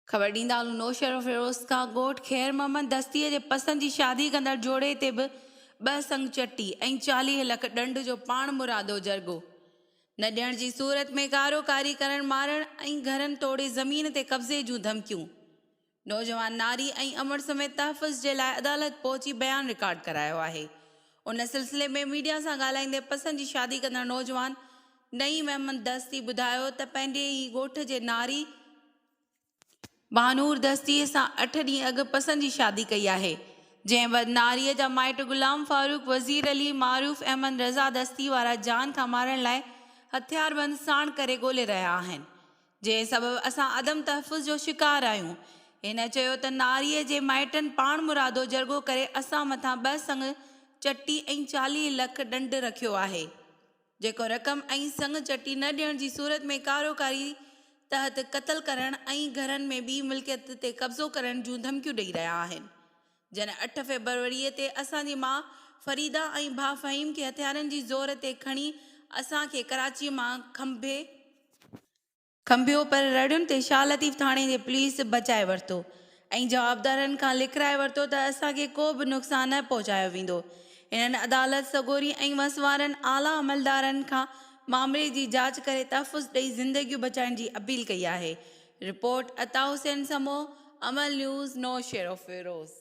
ख़बर ॾींदा हलूं नौशहर फिरोज़ खां ॻोठ ख़ैर मोहम्मद दस्तीअ जे पसंदि जी शादी कंदड़ जोड़े ते बि 2 संग चटी ऐं 40 लख ॾंड जो पाण मुरादो जरगो। न ॾियण जी सूरत में कारोकारी करण मारण ऐं घरनि तोड़े ज़मीन ते कब्ज़े जूं धमकियूं। नौजवान नारी ऐं अमर समेत तहफ़ुज़ जे लाइ अदालत पहुची बयान रिकॉर्ड करायो आहे। उन सिलसिले में मीडिया सां ॻाल्हाईंदे पसंदि जी शादी कंदड़ नौजवान नईम मोहम्मद दस्ती ॿुधायो त पंहिंजे ई ॻोठ जे नारी बानूर दस्तीअ सां 8 ॾींहं अॻु पसंदि जी शादी कई आहे, जंहिं वक़्तु नारीअ जा माइट गुलाम फारूक वज़ीर अली मारूफ़ अहमद रज़ा दस्ती वारा जान खां मारण लाइ हथियारबंद साण करे ॻोल्हे रहिया आहिनि, जंहिं सबबु असां अदम तहफ़ुज़ जो शिकार आहियूं। हिन चयो त नारीअ जे माइटनि पाण मुरादो जरगो करे असां मथां 2 संग चटी ऐं 40 लख ॾंड रखियो आहे, जेको रक़म ऐं संग चटी न ॾियण जी सूरत में कारोकारी तहत क़त्ल करण ऐं घरनि में ॿी मिल्कियत ते कब्ज़ो करण जूं धमकियूं ॾेई रहिया आहिनि। जन 8 फ़रवरीअ ते असांजी माउ फरीदा ऐं भाउ फ़हीम खे हथियारनि जी ज़ोर ते खणी असांखे कराची मां खंभियो पर रड़ियुनि ते शाह लतीफ़ थाणे जे पुलिस बचाए वरितो ऐं जवाबदारनि खां लिखाए वरितो त असांखे को बि नुक़सानु न पहुचायो वेंदो। हिननि अदालत सगोरी ऐं वसवारनि आला अमलदारनि खां मामले जी जांच करे तहफ़ुज़ ॾेई ज़िंदगियूं बचाइण जी अपील कई आहे। रिपोर्ट अता हुसैन समो, अमल न्यूज़, नौशहर फिरोज़।